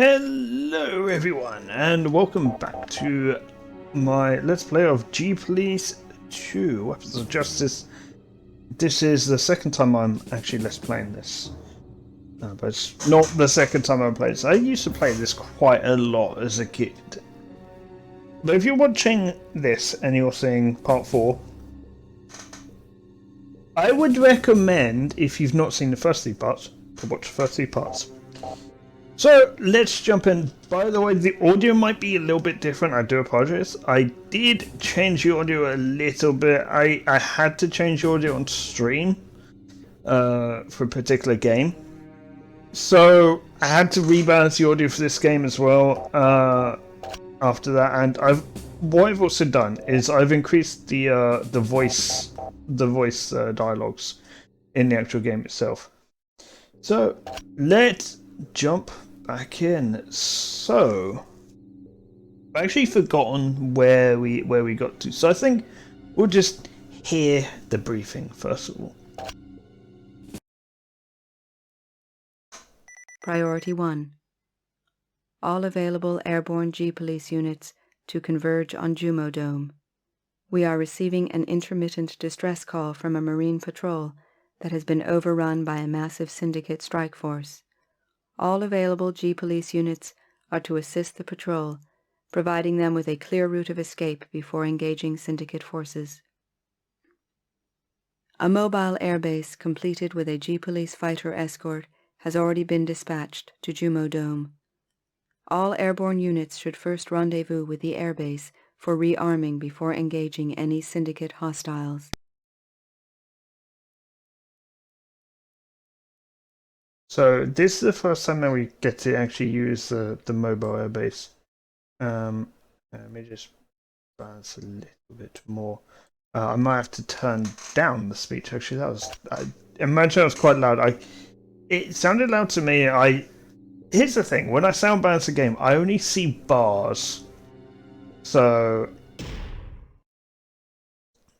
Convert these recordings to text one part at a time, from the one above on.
Hello everyone and welcome back to my Let's Play of G-Police 2 Weapons of Justice. This is the second time I'm actually Let's Playing this. But it's not the second time I played this. I used to play this quite a lot as a kid. But if you're watching this and you're seeing part 4, I would recommend, if you've not seen the first 3 parts, to watch the first 3 parts. So let's jump in. By the way, the audio might be a little bit different. I do apologize. I did change the audio a little bit. I had to change the audio on stream for a particular game. So I had to rebalance the audio for this game as well after that. And what I've also done is I've increased the voice dialogues in the actual game itself. So let's jump back in. So I've actually forgotten where we got to, so I think we'll just hear the briefing first of all. Priority 1. All available airborne G-Police units to converge on Jumo Dome. We are receiving an intermittent distress call from a Marine patrol that has been overrun by a massive syndicate strike force. All available G-Police units are to assist the patrol, providing them with a clear route of escape before engaging syndicate forces. A mobile airbase completed with a G-Police fighter escort has already been dispatched to Jumo Dome. All airborne units should first rendezvous with the airbase for rearming before engaging any syndicate hostiles. So this is the first time that we get to actually use the mobile airbase. Let me just balance a little bit more. I might have to turn down the speech. Actually, I imagine it was quite loud. It sounded loud to me. Here's the thing: when I sound balance a game, I only see bars, so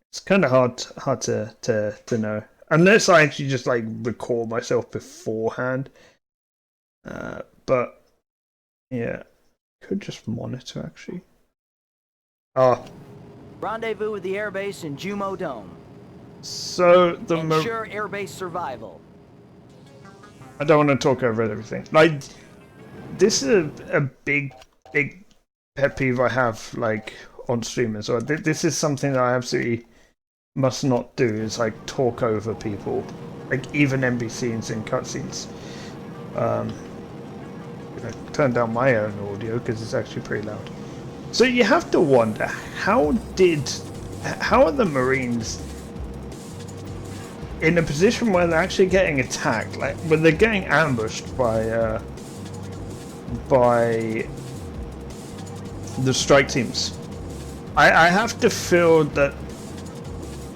it's kind of hard to know. Unless I actually just like record myself beforehand. But yeah, could just monitor actually. Rendezvous with the airbase in Jumo Dome. So ensure airbase survival. I don't want to talk over everything. Like, this is a big pet peeve I have, like, on stream as well. This is something that I absolutely must not do, is like talk over people, like even NPCs and cutscenes. Turn down my own audio because it's actually pretty loud. So you have to wonder, how are the Marines in a position where they're actually getting attacked, like when they're getting ambushed by the strike teams? I have to feel that,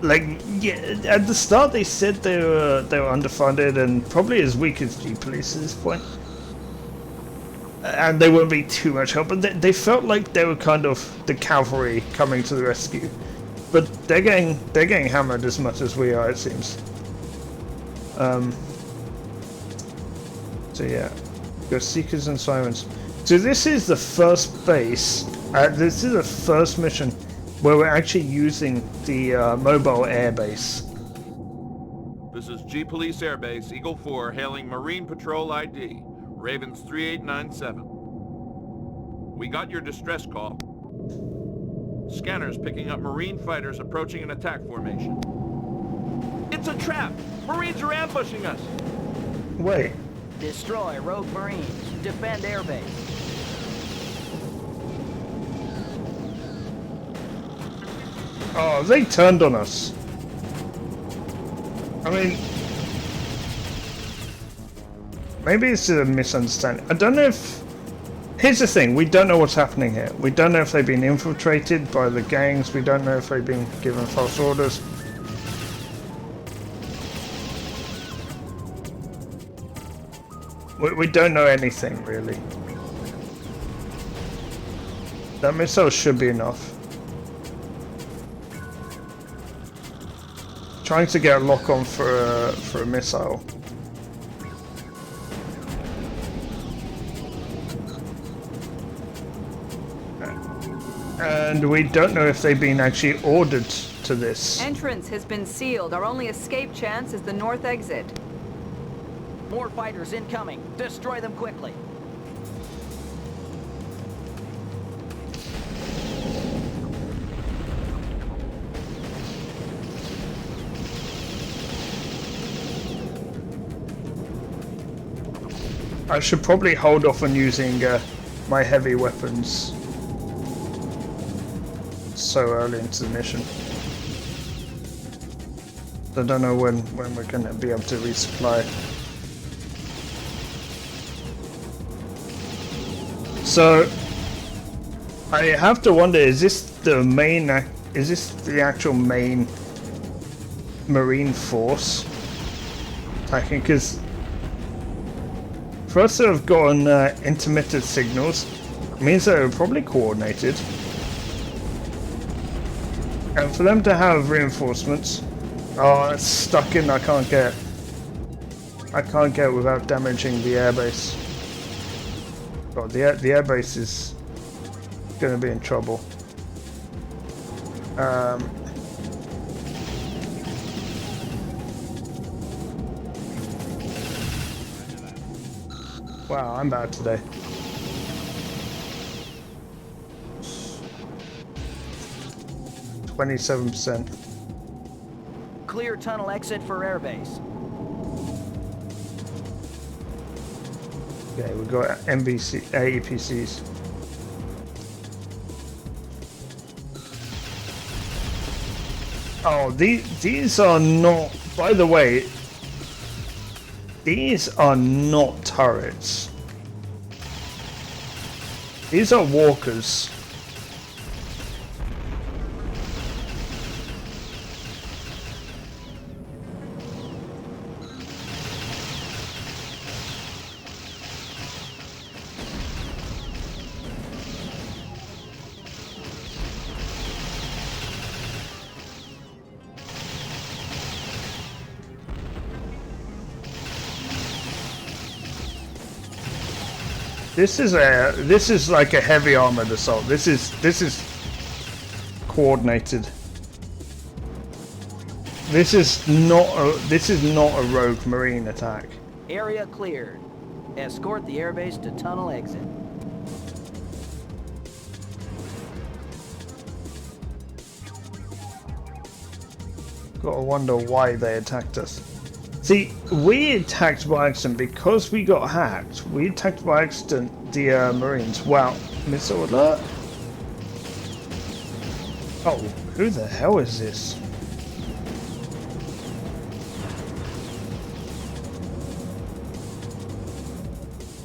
like, yeah, at the start they said they were underfunded and probably as weak as G-Police at this point, and they won't be too much help. But they felt like they were kind of the cavalry coming to the rescue. But they're getting hammered as much as we are, it seems. So yeah, go Seekers and Sirens. So this is the first base. This is the first mission where we're actually using the mobile airbase. This is G-Police Airbase, Eagle 4, hailing Marine Patrol ID, Ravens 3897. We got your distress call. Scanners picking up Marine fighters approaching an attack formation. It's a trap! Marines are ambushing us! Wait. Destroy rogue Marines. Defend airbase. Oh, they turned on us. I mean, maybe it's a misunderstanding. I don't know if... Here's the thing, we don't know what's happening here. We don't know if they've been infiltrated by the gangs. We don't know if they've been given false orders. We don't know anything, really. That missile should be enough. Trying to get a lock on for a missile. And we don't know if they've been actually ordered to this. Entrance has been sealed. Our only escape chance is the north exit. More fighters incoming. Destroy them quickly. I should probably hold off on using my heavy weapons so early into the mission. I don't know when we're going to be able to resupply. So I have to wonder, is this the actual main Marine force attacking? Because for us to have gotten intermittent signals means that they're probably coordinated. And for them to have reinforcements, oh, it's stuck in. I can't get without damaging the airbase. God, the airbase is going to be in trouble. Wow, I'm bad today. %. Clear tunnel exit for airbase. Okay, we've got AEPCs. Oh, these are not. By the way, these are not turrets. These are walkers. This is like a heavy armored assault. This is coordinated. This is not a rogue Marine attack. Area cleared. Escort the airbase to tunnel exit. Gotta wonder why they attacked us. See, we attacked by accident because we got hacked. We attacked by accident the Marines. Wow, missile alert. Oh, who the hell is this?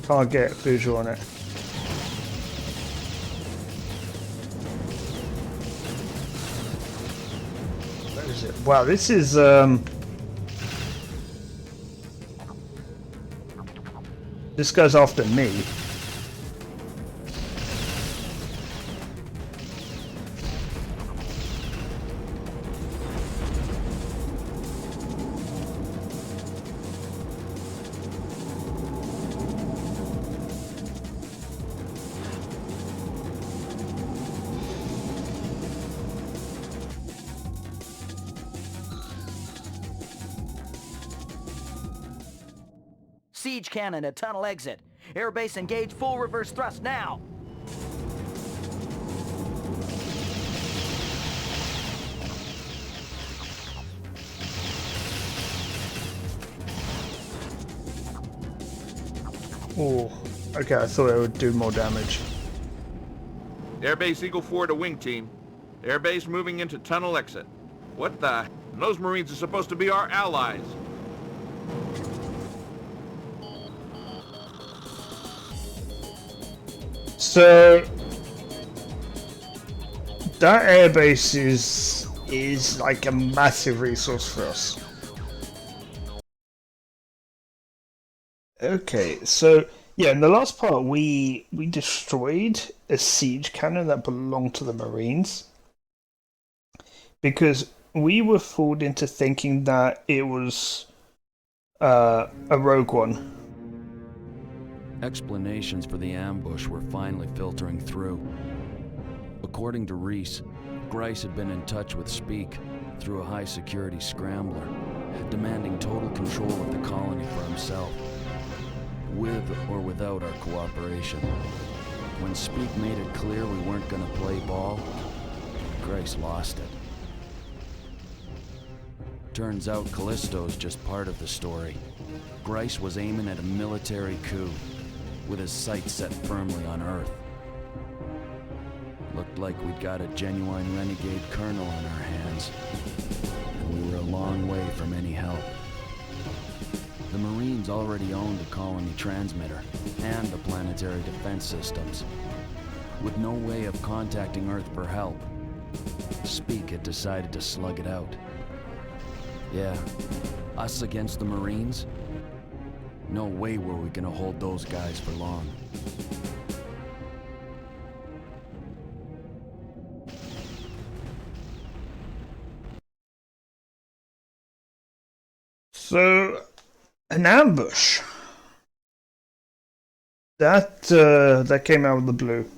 Can't get visual on it. Where is it? Wow, this is this goes after me. Siege cannon at tunnel exit. Airbase engage full reverse thrust now. Oh, okay, I thought it would do more damage. Airbase Eagle 4 to wing team. Airbase moving into tunnel exit. What the? Those Marines are supposed to be our allies. So that airbase is like a massive resource for us. Okay, so yeah, in the last part we destroyed a siege cannon that belonged to the Marines because we were fooled into thinking that it was a rogue one. Explanations for the ambush were finally filtering through. According to Reese, Grice had been in touch with Speak through a high-security scrambler, demanding total control of the colony for himself, with or without our cooperation. When Speak made it clear we weren't gonna play ball, Grice lost it. Turns out Callisto's just part of the story. Grice was aiming at a military coup, with his sights set firmly on Earth. Looked like we'd got a genuine renegade colonel on our hands, and we were a long way from any help. The Marines already owned a colony transmitter and the planetary defense systems. With no way of contacting Earth for help, Speak had decided to slug it out. Yeah, us against the Marines? No way were we gonna hold those guys for long. So, an ambush. That came out of the blue.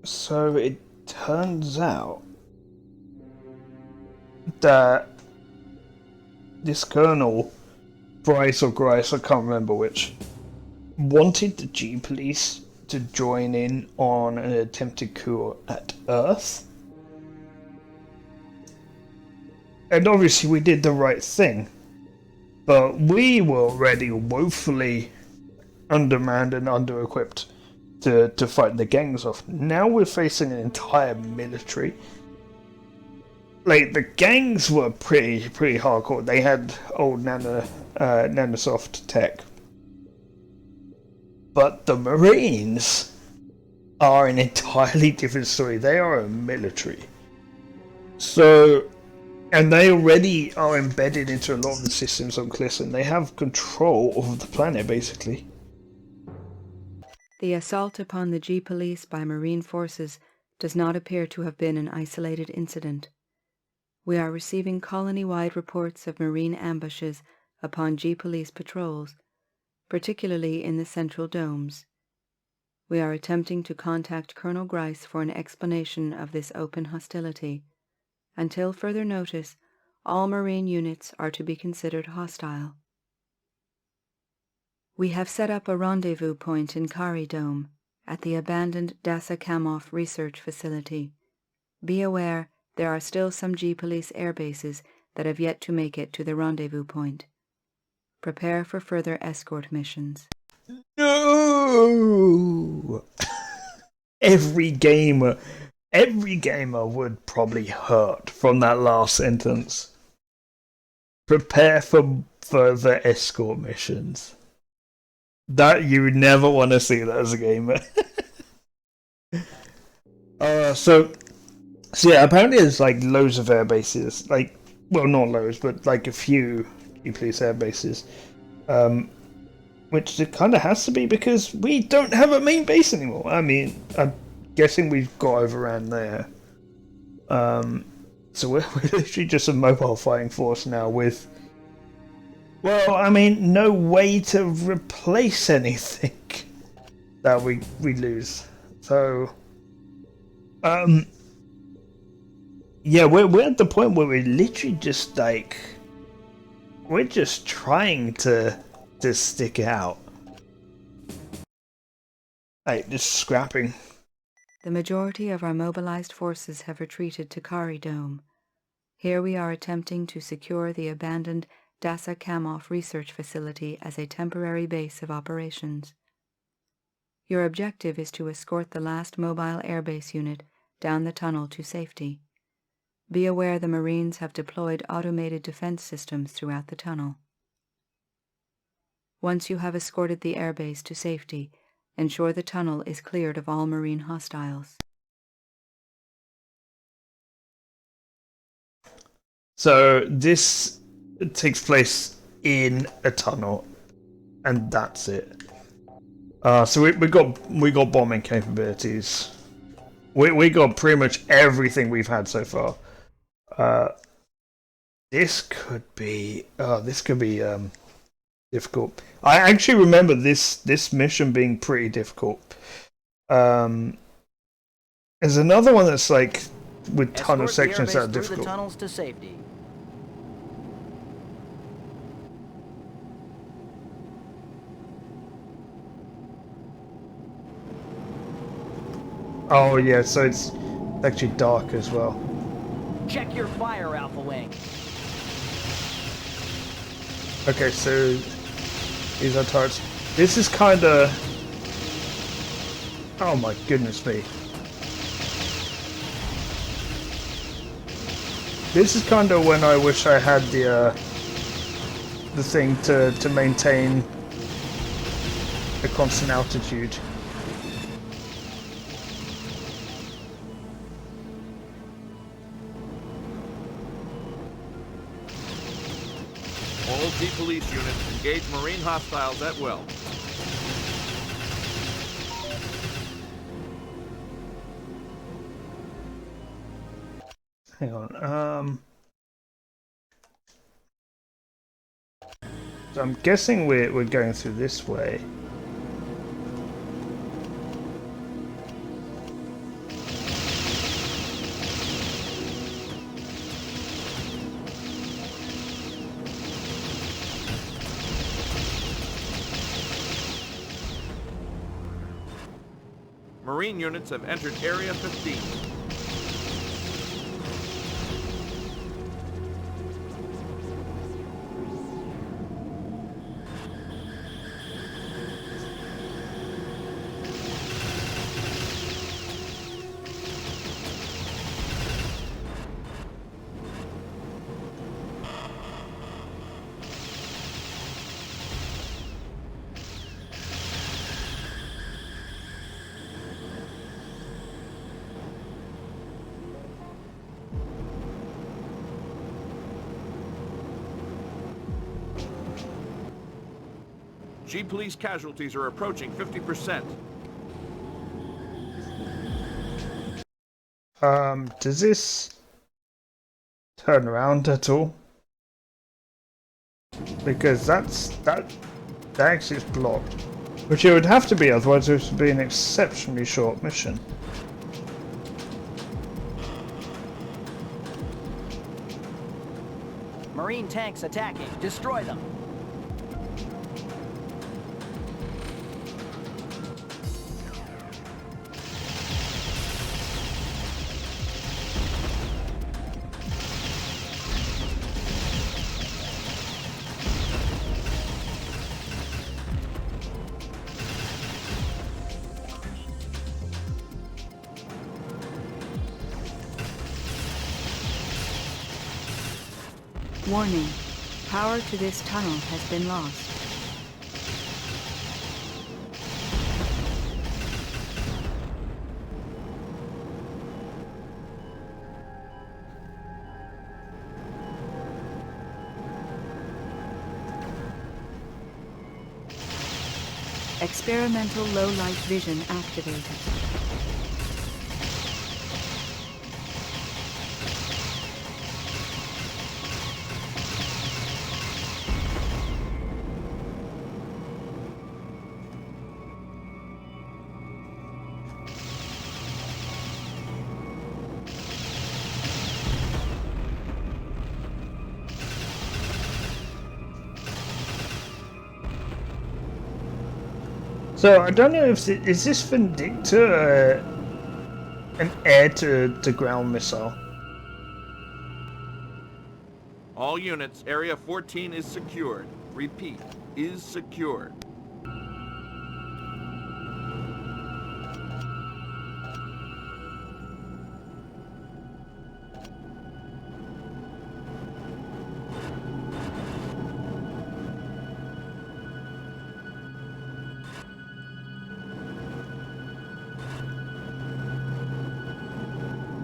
So it turns out that this colonel, Bryce or Grice, I can't remember which, wanted the G Police to join in on an attempted coup at Earth. And obviously we did the right thing, but we were already woefully undermanned and under-equipped to fight the gangs off. Now we're facing an entire military. Like, the gangs were pretty hardcore. They had old nanosoft tech. But the Marines are an entirely different story. They are a military. So, and they already are embedded into a lot of the systems on Clisson. They have control of the planet, basically. The assault upon the G Police by Marine forces does not appear to have been an isolated incident. We are receiving colony-wide reports of Marine ambushes upon G Police patrols, particularly in the central domes. We are attempting to contact Colonel Grice for an explanation of this open hostility. Until further notice, all Marine units are to be considered hostile. We have set up a rendezvous point in Kari Dome, at the abandoned Dasa Kamoff research facility. Be aware there are still some G Police air bases that have yet to make it to the rendezvous point. Prepare for further escort missions. No! Every gamer would probably hurt from that last sentence. Prepare for further escort missions. That you would never want to see that as a gamer. So yeah, apparently there's like loads of air bases, like, well, not loads, but like a few G-Police air bases, which it kind of has to be because we don't have a main base anymore. I mean, I'm guessing we've got overran there. So we're literally just a mobile fighting force now with, well, I mean, no way to replace anything that we lose. So, yeah, we're at the point where we're literally just like, we're just trying to stick out, like just scrapping. The majority of our mobilized forces have retreated to Kari Dome. Here we are attempting to secure the abandoned Dasa Kamoff research facility as a temporary base of operations. Your objective is to escort the last mobile airbase unit down the tunnel to safety. Be aware the Marines have deployed automated defense systems throughout the tunnel. Once you have escorted the airbase to safety, ensure the tunnel is cleared of all Marine hostiles. So this takes place in a tunnel, and that's it. So we got bombing capabilities. We got pretty much everything we've had so far. This could be difficult. I actually remember this mission being pretty difficult. There's another one that's like with tunnel Escort the sections that are airbase through the difficult. tunnels to safety. Oh yeah, so it's actually dark as well. Check your fire, Alpha Wing. Okay, so these are turrets. This is kind of... Oh my goodness me. This is kind of when I wish I had the thing to maintain a constant altitude. All G-Police units engage Marine hostiles at will. Hang on. So I'm guessing we're going through this way. Marine units have entered Area 15. G-Police casualties are approaching 50%. Does this turn around at all? Because that exit's blocked. Which it would have to be, otherwise it would be an exceptionally short mission. Marine tanks attacking. Destroy them. Warning. Power to this tunnel has been lost. Experimental low-light vision activated. So I don't know if is this Vindicta an air to ground missile? All units, Area 14 is secured. Repeat, is secured.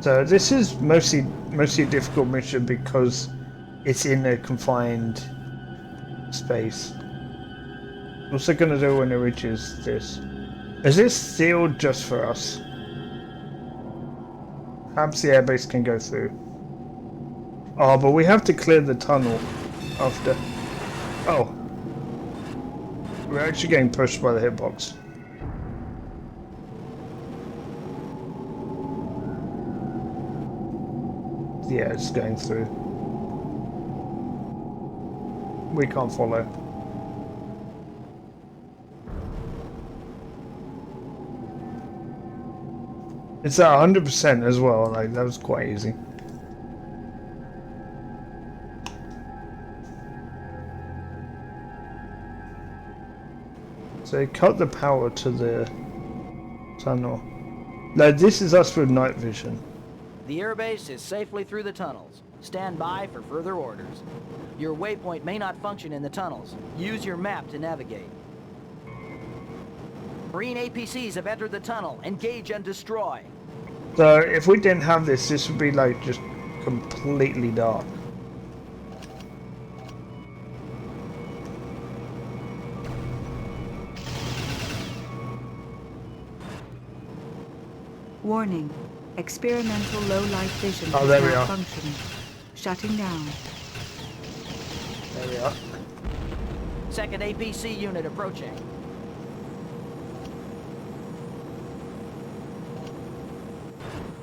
So this is mostly a difficult mission because it's in a confined space. What's it gonna do when it reaches this? Is this sealed just for us? Perhaps the airbase can go through. Oh, but we have to clear the tunnel after. Oh. We're actually getting pushed by the hitbox. Yeah, it's going through. We can't follow. It's at 100% as well, like that was quite easy. So they cut the power to the tunnel. Now this is us with night vision. The airbase is safely through the tunnels. Stand by for further orders. Your waypoint may not function in the tunnels. Use your map to navigate. Marine APCs have entered the tunnel. Engage and destroy. So if we didn't have this, this would be like just completely dark. Warning. Experimental low-light vision Oh, is there we are. malfunctioning. Shutting down. There we are. Second APC unit approaching.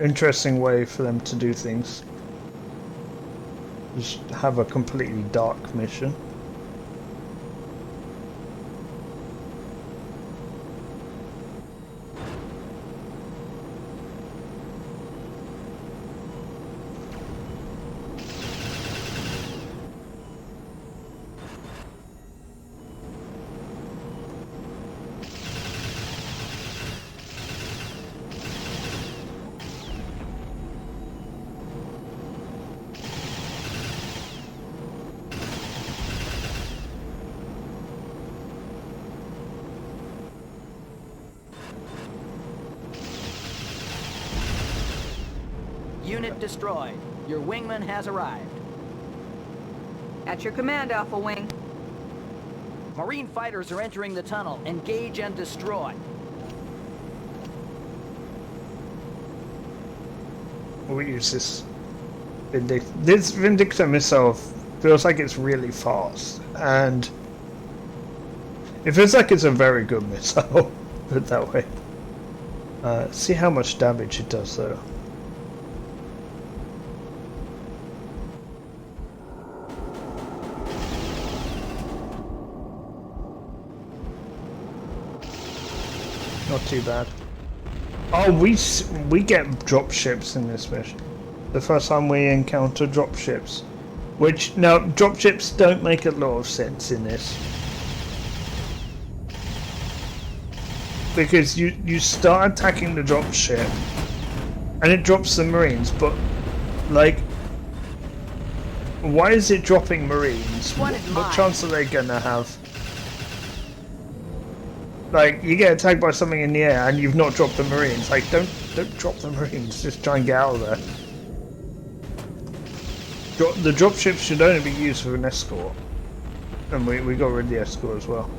Interesting way for them to do things. Just have a completely dark mission. Unit destroyed. Your wingman has arrived. At your command, Alpha Wing. Marine fighters are entering the tunnel. Engage and destroy. We'll use this This Vindicta missile feels like it's really fast, and it feels like it's a very good missile, put it that way. See how much damage it does though. Not too bad. Oh, we get drop ships in this mission. The first time we encounter drop ships. Which, now, drop ships don't make a lot of sense in this. Because you start attacking the drop ship, and it drops the Marines, but, like, why is it dropping Marines? What chance are they gonna have? Like, you get attacked by something in the air and you've not dropped the Marines. Like, don't drop the Marines, just try and get out of there. The dropships should only be used for an escort. And we got rid of the escort as well.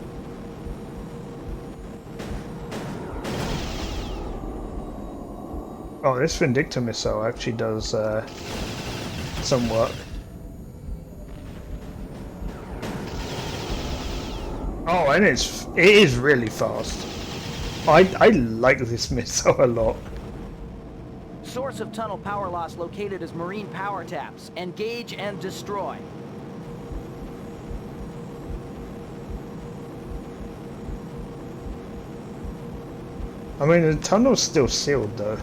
Oh, this Vindicta missile actually does some work. Oh, and it is really fast. I like this missile a lot. Source of tunnel power loss located as marine power taps. Engage and destroy. I mean, the tunnel's still sealed though.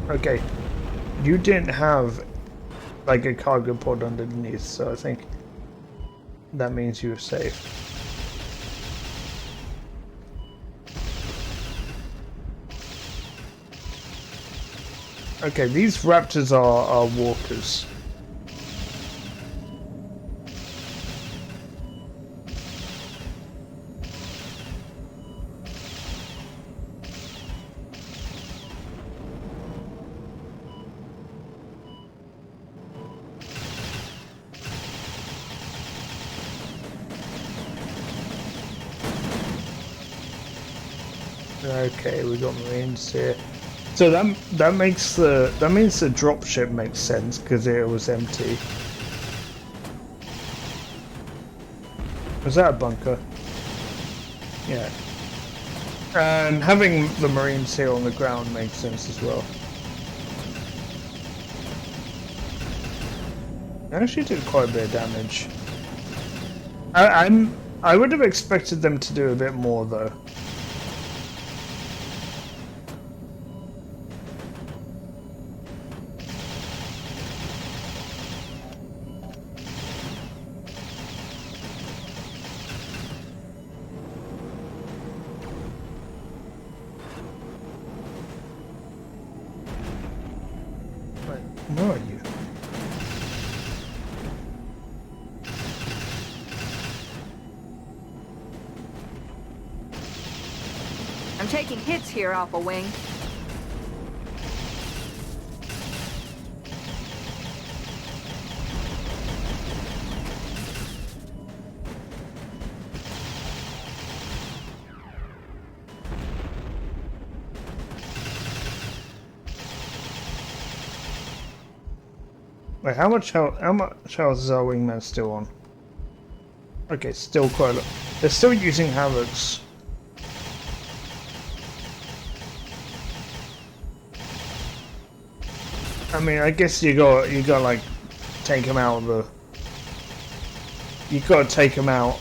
Okay, you didn't have like a cargo pod underneath, so I think that means you're safe. Okay, these raptors are walkers. Okay, we got Marines here. So that means the dropship makes sense because it was empty. Was that a bunker? Yeah. And having the Marines here on the ground makes sense as well. They actually did quite a bit of damage. I would have expected them to do a bit more though. Where are you? I'm taking hits here, Alpha Wing. Wait, how much health is our wingman still on? Okay, still quite a lot. They're still using Havocs. I mean, I guess you got like take him out of the. You got to take him out.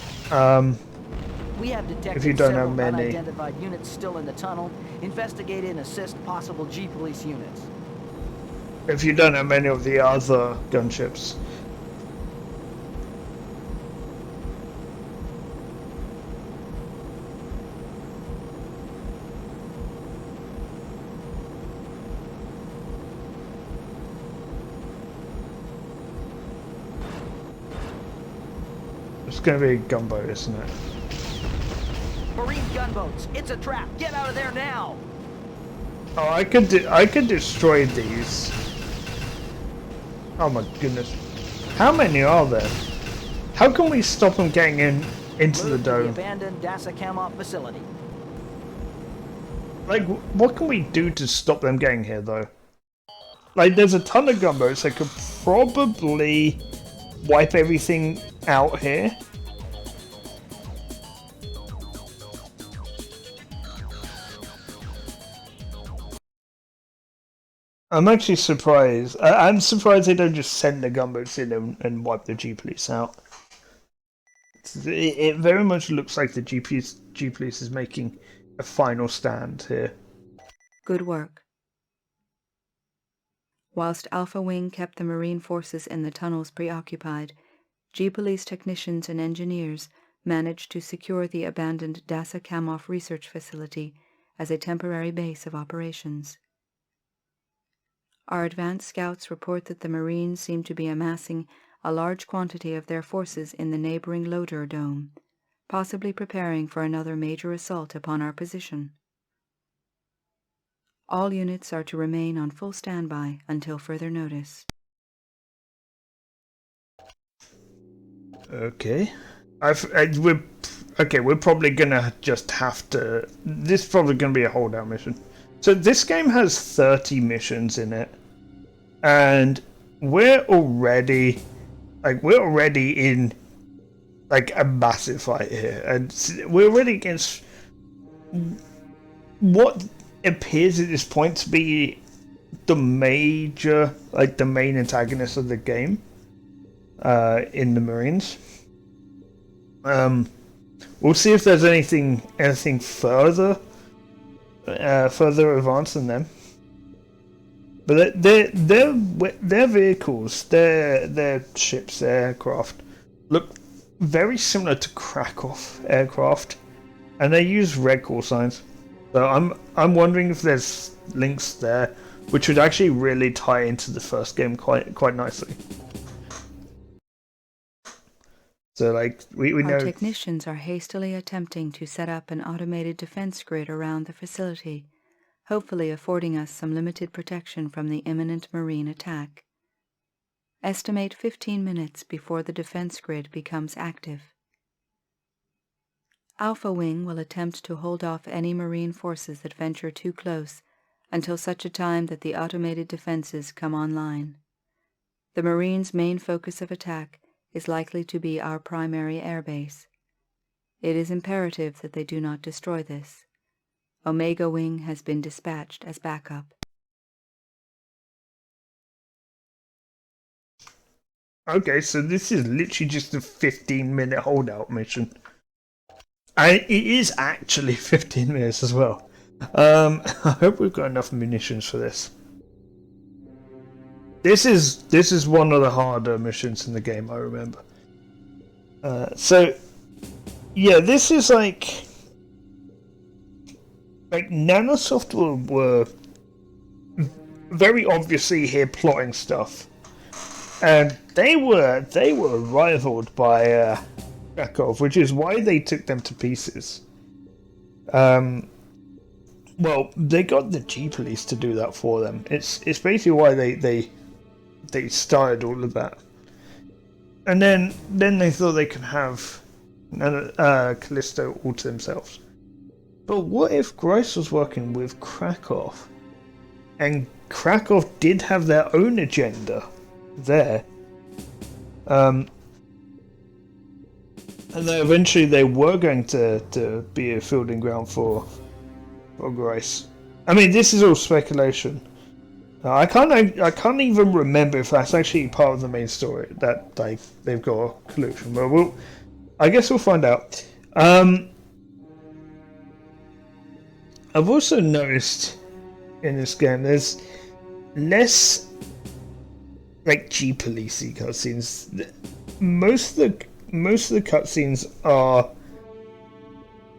We have detected If you don't several have many. unidentified units still in the tunnel. Investigate and assist possible G-Police units. If you don't have many of the other gunships. It's going to be a gunboat, isn't it? Marine gunboats, it's a trap. Get out of there now. Oh, I could destroy these. Oh my goodness. How many are there? How can we stop them getting into the Move to the dome? abandoned Dasa Kamov facility. Like, what can we do to stop them getting here, though? Like, there's a ton of gunboats that could probably wipe everything out here. I'm actually surprised. I'm surprised they don't just send the gunboats in and wipe the G-Police out. It very much looks like the G-Police is making a final stand here. Good work. Whilst Alpha Wing kept the Marine forces in the tunnels preoccupied, G-Police technicians and engineers managed to secure the abandoned Dasa Kamov research facility as a temporary base of operations. Our advanced scouts report that the Marines seem to be amassing a large quantity of their forces in the neighboring Lodur Dome, possibly preparing for another major assault upon our position. All units are to remain on full standby until further notice. Okay. We're probably gonna just have to. This is probably gonna be a holdout mission. So this game has 30 missions in it, and we're already in like a massive fight here, and we're already against what appears at this point to be the main antagonist of the game. In the Marines. We'll see if there's anything further advanced than them. But their vehicles, their ships, their aircraft look very similar to Krakow aircraft, and they use red call signs. So I'm wondering if there's links there, which would actually really tie into the first game quite nicely. So, like, we know... Our technicians are hastily attempting to set up an automated defense grid around the facility, hopefully affording us some limited protection from the imminent Marine attack. Estimate 15 minutes before the defense grid becomes active. Alpha Wing will attempt to hold off any Marine forces that venture too close until such a time that the automated defenses come online. The Marines' main focus of attack is likely to be our primary airbase, It is imperative that they do not destroy this. Omega Wing has been dispatched as backup. Okay, so this is literally just a 15-minute holdout mission. And it is actually 15 minutes as well. I hope we've got enough munitions for this. This is one of the harder missions in the game, I remember. So yeah, this is like Nanosoft were very obviously here plotting stuff, and they were rivaled by Krakow, which is why they took them to pieces. Well, they got the G Police to do that for them. It's basically why they started all of that, and then they thought they could have Callisto all to themselves. But what if Grice was working with Krakow, and Krakow did have their own agenda there, and then eventually they were going to be a fielding ground for Grice. I mean, this is all speculation. I can't even remember if that's actually part of the main story that they've got a collusion. But I guess we'll find out. I've also noticed in this game there's less like G Police-y cutscenes. Most of the cutscenes are,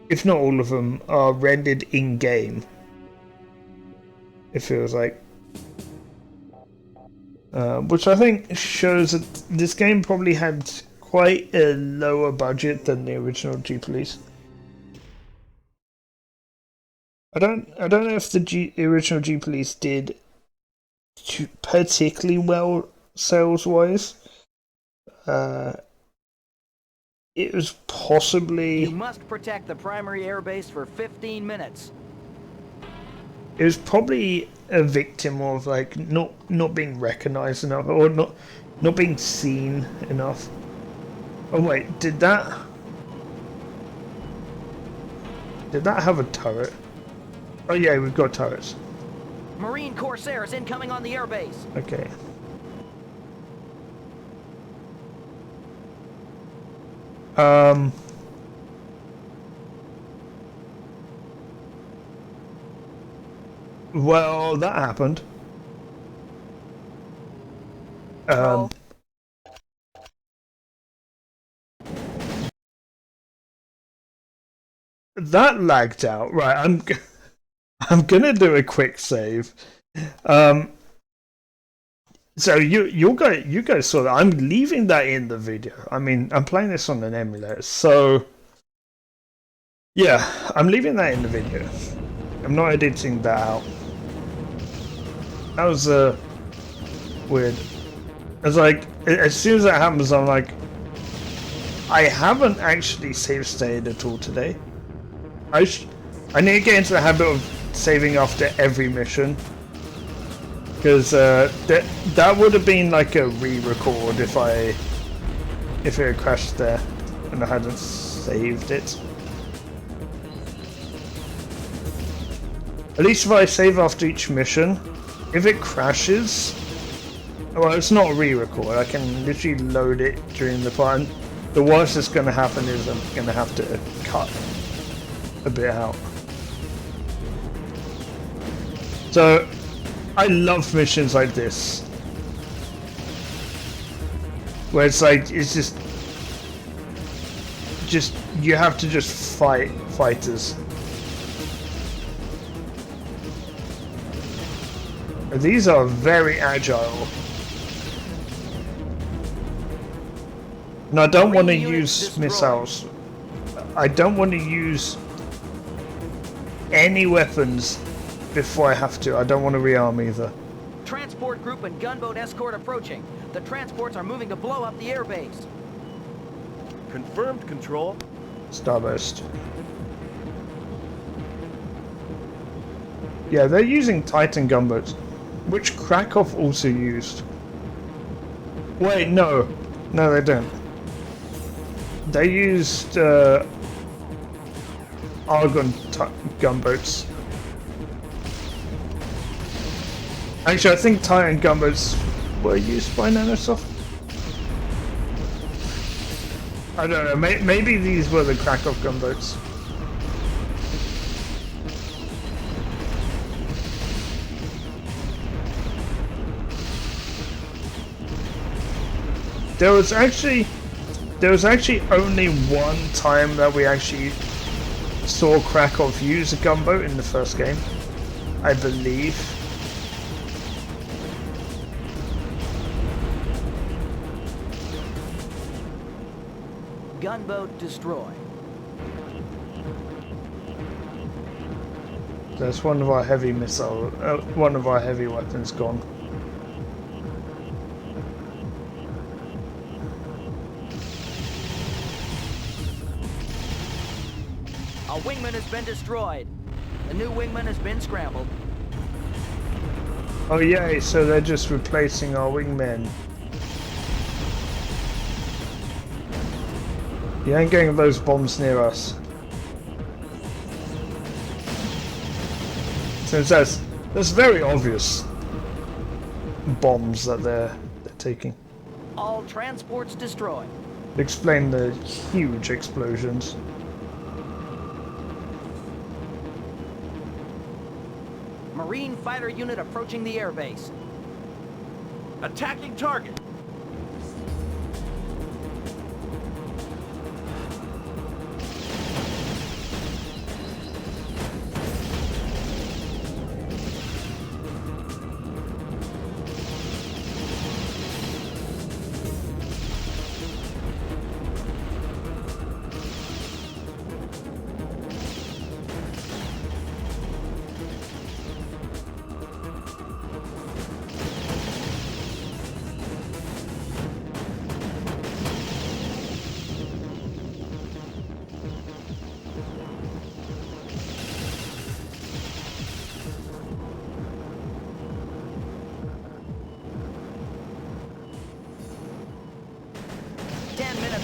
if not all of them, are rendered in game. It feels like. Which I think shows that this game probably had quite a lower budget than the original G Police. I don't know if the original G Police did particularly well sales-wise. It was possibly. You must protect the primary airbase for 15 minutes. It was probably a victim of like not being recognized enough, or not being seen enough. Oh wait, did that have a turret? Oh yeah, we've got turrets. Marine Corsairs incoming on the airbase. Okay. Well, that happened. That lagged out. Right, I'm gonna do a quick save. So you guys saw that. I'm leaving that in the video. I mean, I'm playing this on an emulator, so yeah, I'm leaving that in the video. I'm not editing that out. That was weird. It's like as soon as that happens, I'm like, I haven't actually save stated at all today. I need to get into the habit of saving after every mission, because that would have been like a re-record if it had crashed there and I hadn't saved it. At least if I save after each mission, if it crashes, well, it's not a re-record. I can literally load it during the part. And the worst that's going to happen is I'm going to have to cut a bit out. So, I love missions like this, where it's like it's just you have to just fight fighters. These are very agile. And I don't want to use missiles. I don't want to use any weapons before I have to. I don't want to rearm either. Transport group and gunboat escort approaching. The transports are moving to blow up the airbase. Confirmed, Control. Starburst. Yeah, they're using Titan gunboats, which Krakow also used. Wait, no. No, they don't. They used Argon gunboats. Actually, I think Titan gunboats were used by Nanosoft. I don't know, maybe these were the Krakow gunboats. There was actually only one time that we actually saw Krakow use a gunboat in the first game, I believe. Gunboat destroyed. There's one of our heavy one of our heavy weapons gone. A wingman has been destroyed. A new wingman has been scrambled. Oh yay, so they're just replacing our wingmen. You ain't getting those bombs near us. Since that's very obvious bombs that they're taking. All transports destroyed. Explain the huge explosions. Marine fighter unit approaching the airbase. Attacking target.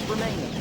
Remaining.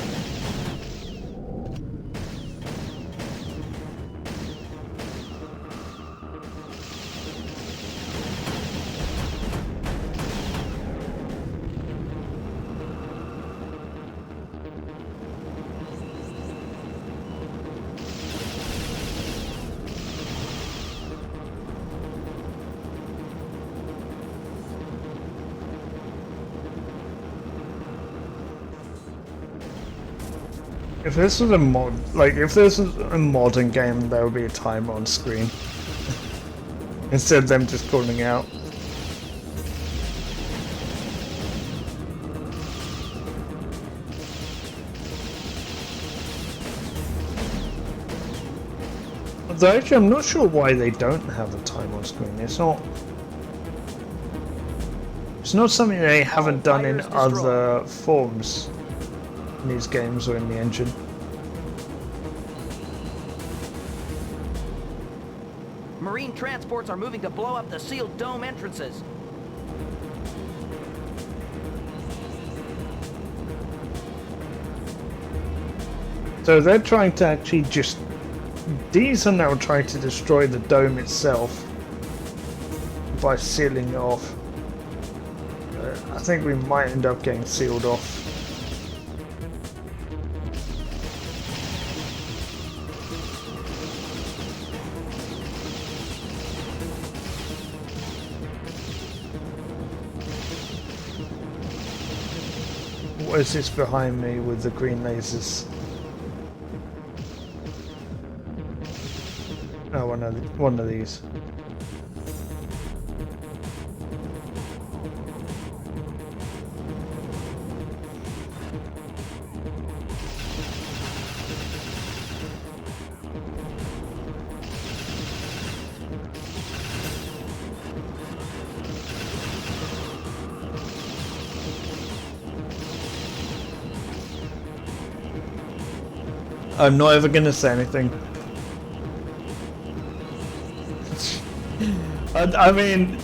If this was a mod, like if this was a modern game, there would be a timer on screen instead of them just calling out. Though actually, I'm not sure why they don't have a timer on screen. It's not something they haven't done in other forms. In these games or in the engine. Marine transports are moving to blow up the sealed dome entrances. So they're trying to actually just... These are now trying to destroy the dome itself by sealing it off. I think we might end up getting sealed off. What is this behind me with the green lasers? Oh, one of these. I'm not ever gonna say anything. I mean,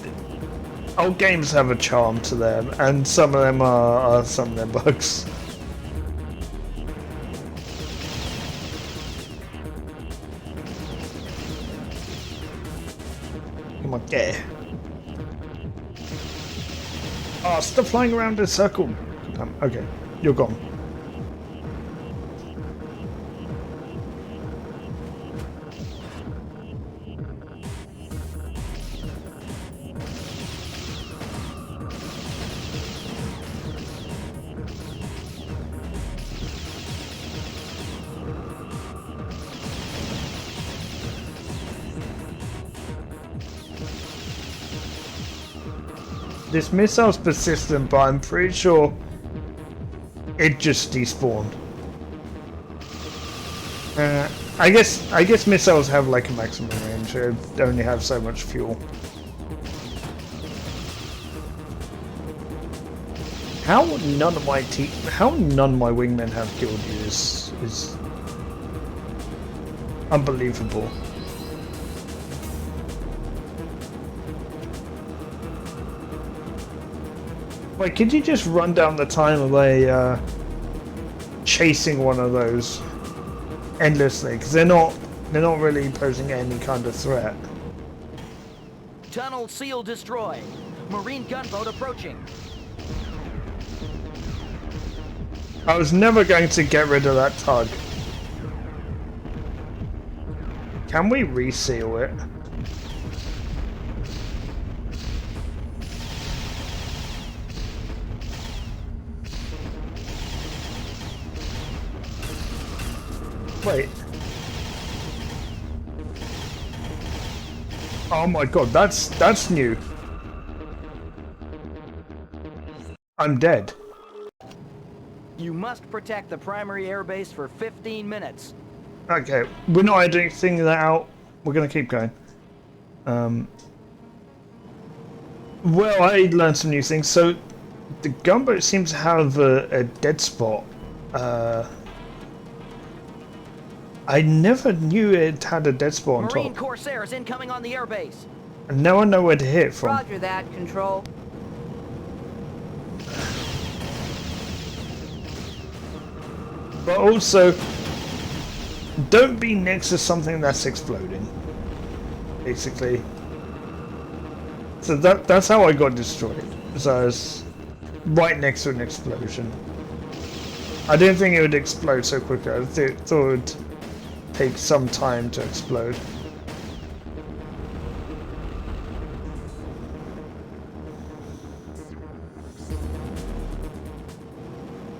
old games have a charm to them, and some of them are some of their bugs. Come on, there. Oh, stop flying around in a circle. Okay, you're gone. This missile's persistent, but I'm pretty sure it just despawned. I guess missiles have like a maximum range. They only have so much fuel. How none of my wingmen have killed you is unbelievable. Wait, could you just run down the time of chasing one of those endlessly? Because they're not really posing any kind of threat. Tunnel seal destroyed. Marine gunboat approaching. I was never going to get rid of that tug. Can we reseal it? Wait. Oh my god, that's new. I'm dead. You must protect the primary airbase for 15 minutes. Okay, we're not editing that out. We're gonna keep going. Well, I learned some new things. So, the gunboat seems to have a dead spot. I never knew it had a dead spot on Marine top. Corsairs incoming on the airbase. And now I know where to hit from. Roger that, Control. But also, don't be next to something that's exploding. Basically. So that's how I got destroyed. So I was right next to an explosion. I didn't think it would explode so quickly. I thought it would take some time to explode.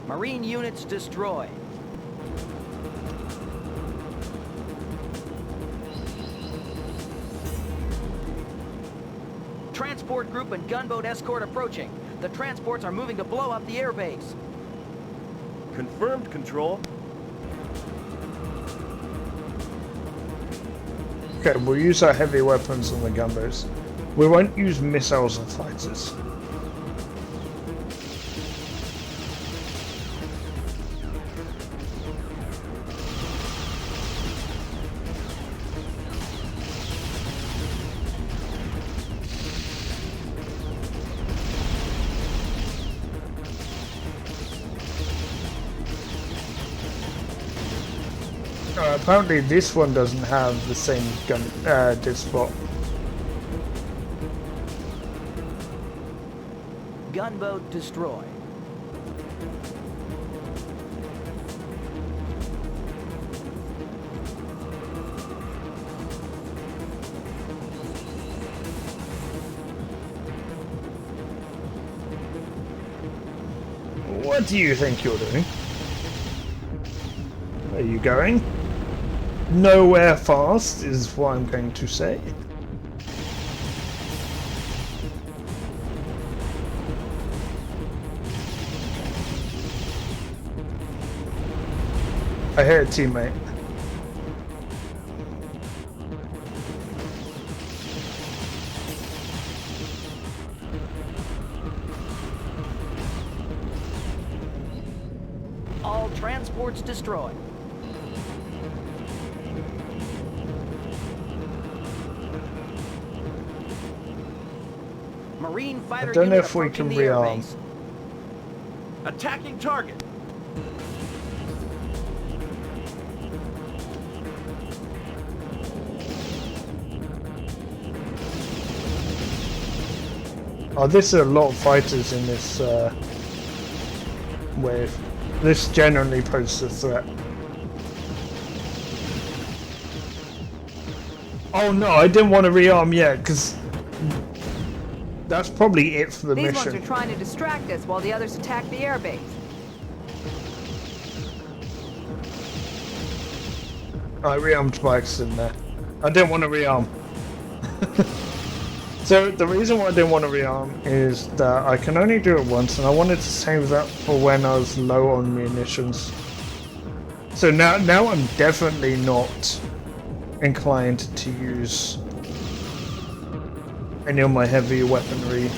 Marine units destroyed. Transport group and gunboat escort approaching. The transports are moving to blow up the airbase. Confirmed, Control. Okay, we'll use our heavy weapons on the gunboats. We won't use missiles and fighters. Apparently this one doesn't have the same gun dead spot. Gunboat destroyed. What do you think you're doing? Are you going? Nowhere fast is what I'm going to say. I hear a teammate. All transports destroyed. Marine fighter I don't know unit if we approaching can the rearm. airbase. Attacking target. Oh, there's a lot of fighters in this wave. This generally poses a threat. Oh no, I didn't want to rearm yet, because that's probably it for the These mission. ones are trying to distract us while the others attack the airbase. I rearmed by accident there. I didn't want to rearm. So the reason why I didn't want to rearm is that I can only do it once, and I wanted to save that for when I was low on munitions. So now I'm definitely not inclined to use any of my heavy weaponry.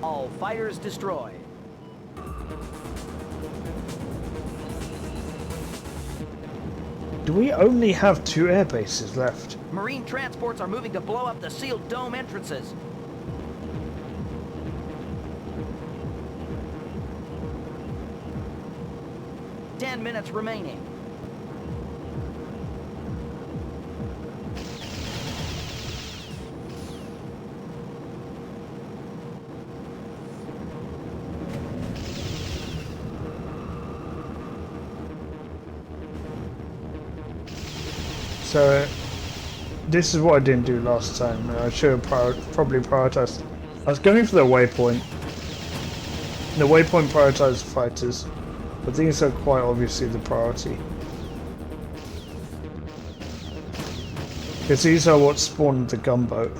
All fighters destroyed. Do we only have 2 air bases left? Marine transports are moving to blow up the sealed dome entrances. Ten minutes remaining. So this is what I didn't do last time. I should have probably prioritized. I was going for the waypoint. The waypoint prioritized fighters, but these are quite obviously the priority. Because these are what spawned the gunboat.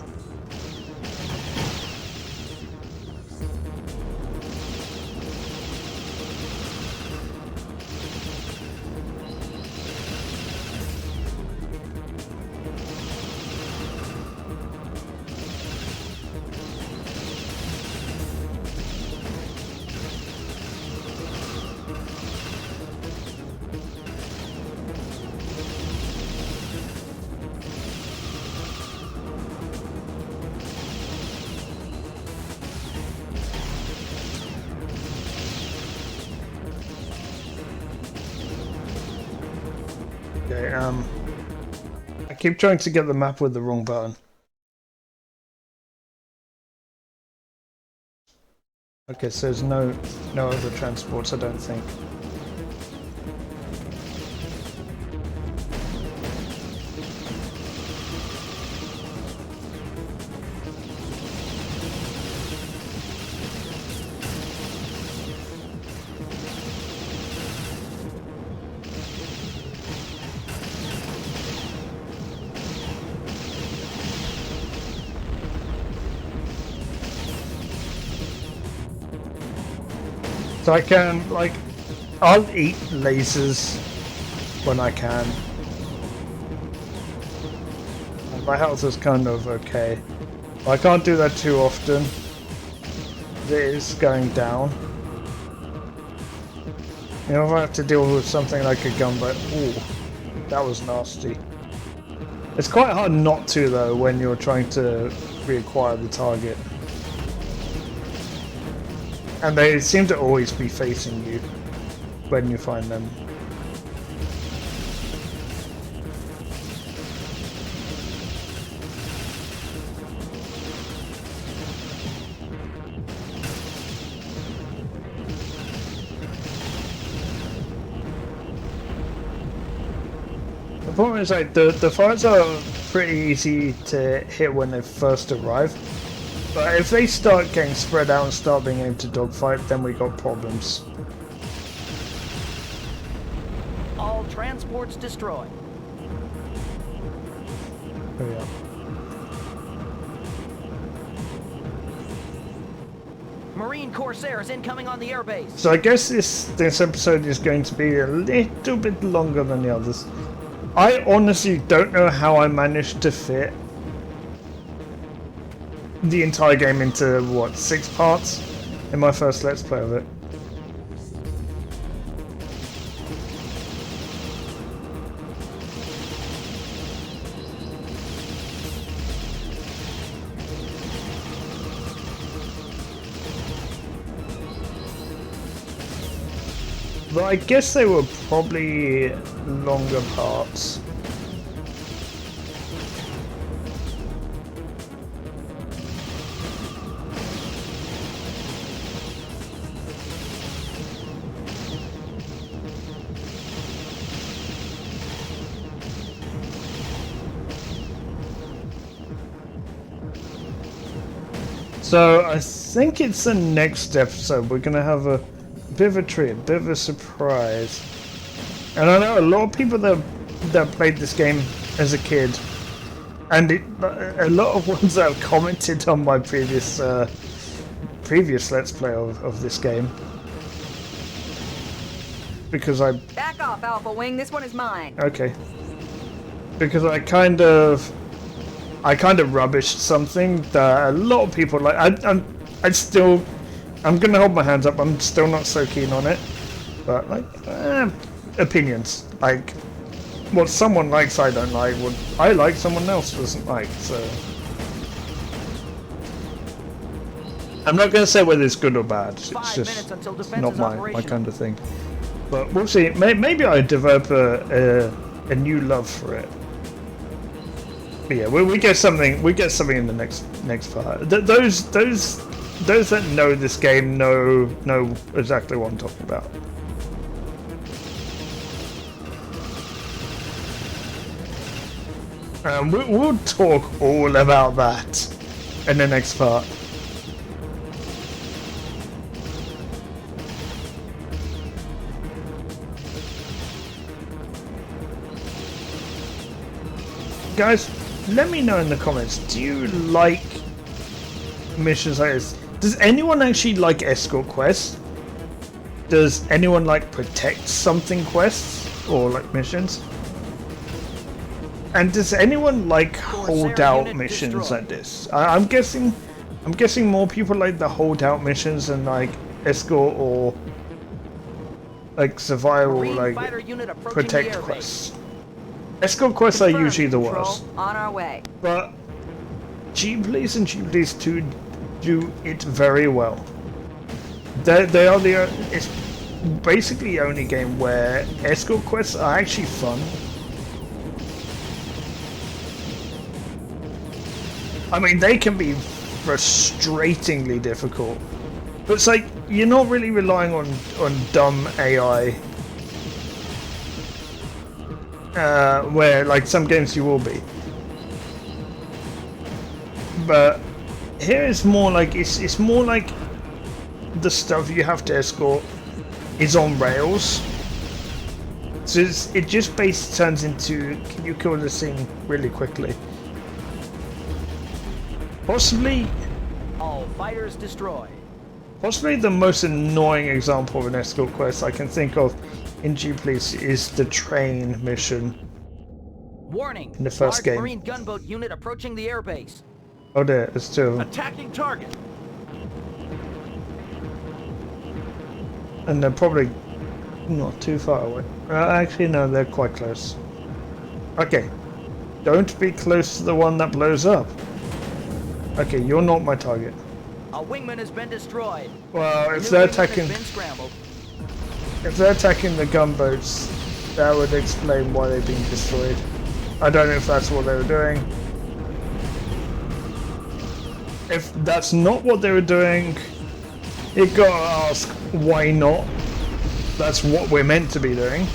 Okay, I keep trying to get the map with the wrong button. Okay, so there's no other transports, I don't think. So I can, like, I'll eat lasers when I can. And my health is kind of okay. I can't do that too often. It is going down. You know, if I have to deal with something like a gunboat, ooh, that was nasty. It's quite hard not to, though, when you're trying to reacquire the target. And they seem to always be facing you when you find them. The problem is, like, the fires are pretty easy to hit when they first arrive. But if they start getting spread out and start being able to dogfight, then we got problems. All transports destroyed. Oh, yeah. Marine Corsairs incoming on the airbase. So I guess this episode is going to be a little bit longer than the others. I honestly don't know how I managed to fit the entire game into, what, 6 parts in my first Let's Play of it. But I guess they were probably longer parts. So I think it's the next episode. We're gonna have a bit of a treat, a bit of a surprise. And I know a lot of people that played this game as a kid, and a lot of ones that have commented on my previous Let's Play of this game. Because I... Back off, Alpha Wing. This one is mine. Okay. Because I kind of rubbished something that a lot of people like. I'm gonna hold my hands up. I'm still not so keen on it, but like opinions. Like what someone likes, I don't like. What I like, someone else doesn't like. So I'm not gonna say whether it's good or bad. It's 5 just minutes until defense not is my operational. kind of thing. But we'll see. Maybe I develop a new love for it. But yeah, we get something. We get something in the next part. Those that know this game know exactly what I'm talking about. We'll talk all about that in the next part. Guys, let me know in the comments, do you like missions like this? Does anyone actually like escort quests? Does anyone like protect something quests or like missions? And does anyone like holdout missions like this? I'm guessing more people like the holdout missions than like escort or like survival or like protect quests. Escort quests are usually the worst. On our way. But Jeep Police and Jeep Police 2 do it very well. They are it's basically the only game where escort quests are actually fun. I mean, they can be frustratingly difficult. But it's like, you're not really relying on dumb AI. Where, like, some games you will be. But here it's more like, it's more like the stuff you have to escort is on rails. So it just basically turns into, can you kill this thing really quickly? Possibly... All fighters destroyed. Possibly the most annoying example of an escort quest I can think of in Jeep Police is the train mission. Warning! In the first large game. Marine gunboat unit approaching the airbase. Oh there, there's two of them. Attacking target. And they're probably not too far away. Actually no, they're quite close. Okay. Don't be close to the one that blows up. Okay, you're not my target. A wingman has been destroyed. Well, The if new they're wingman has attacking... been scrambled. If they're attacking the gunboats, that would explain why they've been destroyed. I don't know if that's what they were doing. If that's not what they were doing, you gotta ask, why not? That's what we're meant to be doing.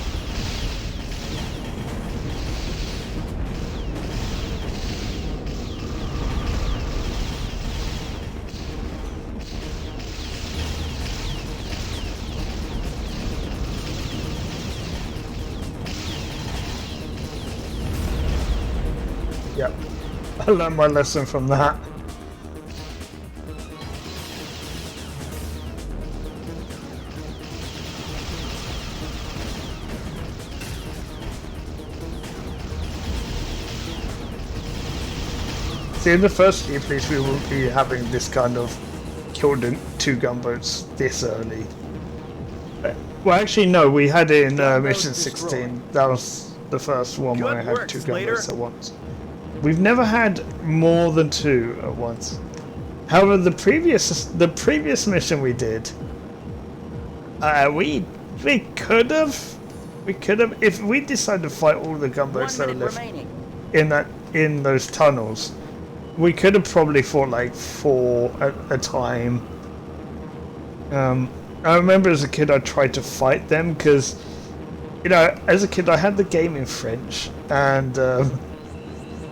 Yep, I learned my lesson from that. See, in the first G Police, we won't be having this kind of killed 2 gunboats this early. Well, actually, no, we had it in Mission 16. That was the first one where I had 2 gunboats at once. We've never had more than 2 at once. However, the previous mission we did, we could have, if we decided to fight all the gunboats that were left in those tunnels, we could have probably fought like 4 at a time. I remember as a kid I tried to fight them because, you know, as a kid I had the game in French, and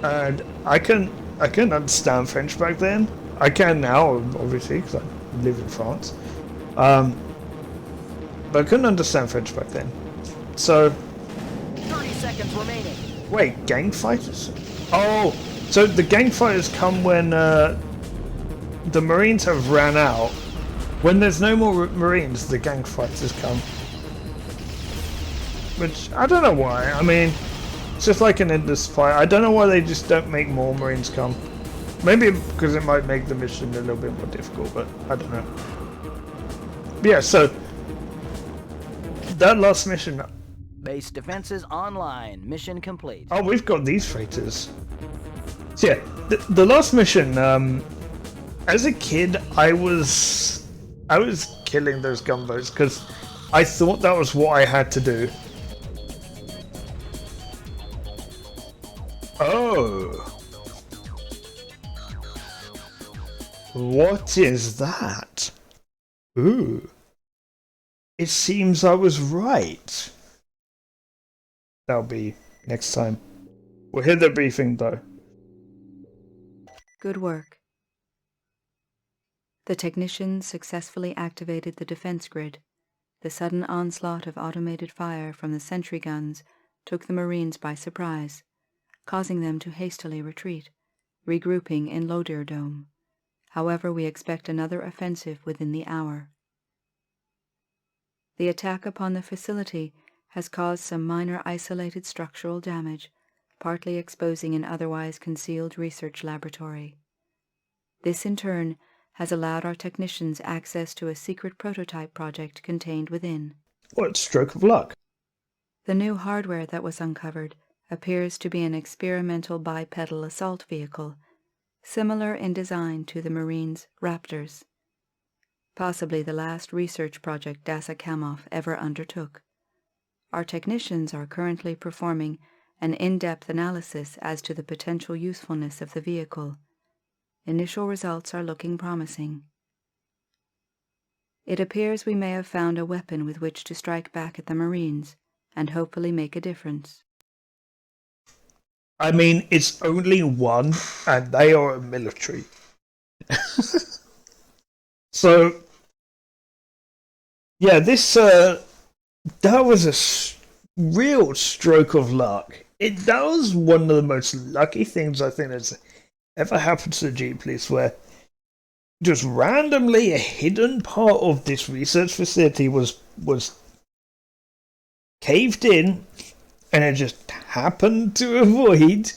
I couldn't understand French back then. I can now, obviously, because I live in France. But I couldn't understand French back then. So, 30 seconds remaining. Wait, gang fighters? Oh, so the gang fighters come when the Marines have ran out. When there's no more Marines, the gang fighters come. Which, I don't know why. I mean, it's just like an endless fight. I don't know why they just don't make more Marines come. Maybe because it might make the mission a little bit more difficult, but I don't know. But yeah, so that last mission. Base defenses online. Mission complete. Oh, we've got these freighters. So yeah, the last mission. As a kid, I was killing those gunboats because I thought that was what I had to do. Oh. What is that? Ooh. It seems I was right. That'll be next time. We'll hear the briefing though. Good work. The technicians successfully activated the defense grid. The sudden onslaught of automated fire from the sentry guns took the Marines by surprise, causing them to hastily retreat, regrouping in Lodir Dome. However, we expect another offensive within the hour. The attack upon the facility has caused some minor isolated structural damage, partly exposing an otherwise concealed research laboratory. This, in turn, has allowed our technicians access to a secret prototype project contained within. What stroke of luck? The new hardware that was uncovered appears to be an experimental bipedal assault vehicle, similar in design to the Marines' Raptors. Possibly the last research project Dasa Kamov ever undertook. Our technicians are currently performing an in-depth analysis as to the potential usefulness of the vehicle. Initial results are looking promising. It appears we may have found a weapon with which to strike back at the Marines and hopefully make a difference. I mean, it's only one, and they are a military. So, yeah, this, that was a real stroke of luck. That was one of the most lucky things I think that's ever happened to the G Police, where just randomly a hidden part of this research facility was caved in, and it just happened to avoid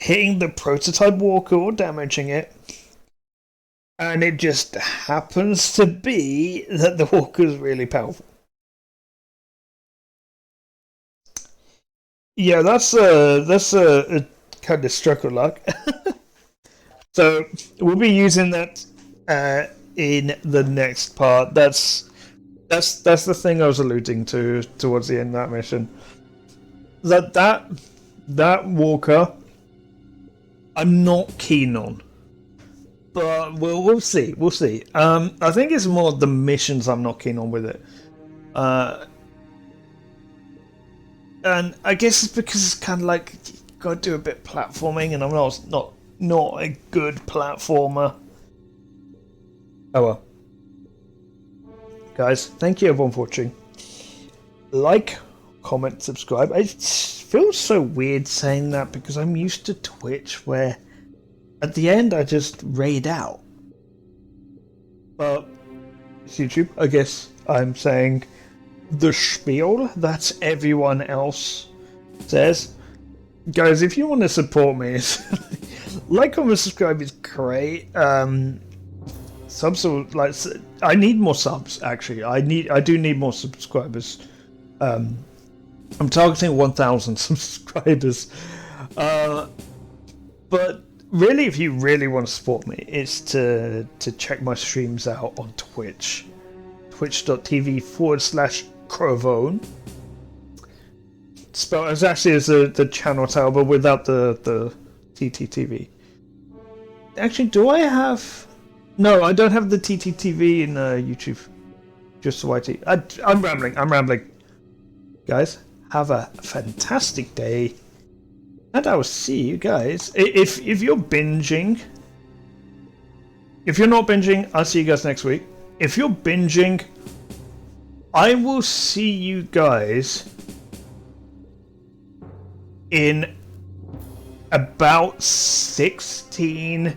hitting the prototype walker or damaging it. And it just happens to be that the walker's really powerful. Yeah, that's a kind of stroke of luck. So we'll be using that in the next part. That's the thing I was alluding to towards the end of that mission. That walker, I'm not keen on, but we'll see. We'll see. I think it's more the missions I'm not keen on with it. And I guess it's because it's kind of like you got to do a bit of platforming, and I'm not a good platformer. Oh well. Guys, thank you everyone for watching. Like, comment, subscribe. It feels so weird saying that because I'm used to Twitch where at the end I just raid out. But it's YouTube, I guess I'm saying the spiel that everyone else says. Guys, if you want to support me, Like, comment, subscribe is great. Subs are like, I need more subs. Actually, I do need more subscribers. I'm targeting 1,000 subscribers. But really, if you really want to support me, it's to check my streams out on Twitch. Twitch.tv/Crovone. Spelled as actually as the channel title, but without the TTTV. Actually, do I have... No, I don't have the TTTV in YouTube. Just the YT. I'm rambling. Guys, have a fantastic day. And I will see you guys. If you're binging... If you're not binging, I'll see you guys next week. If you're binging, I will see you guys in about 16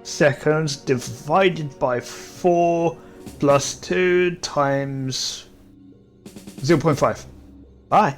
seconds divided by 4 plus 2 times 0.5. Bye.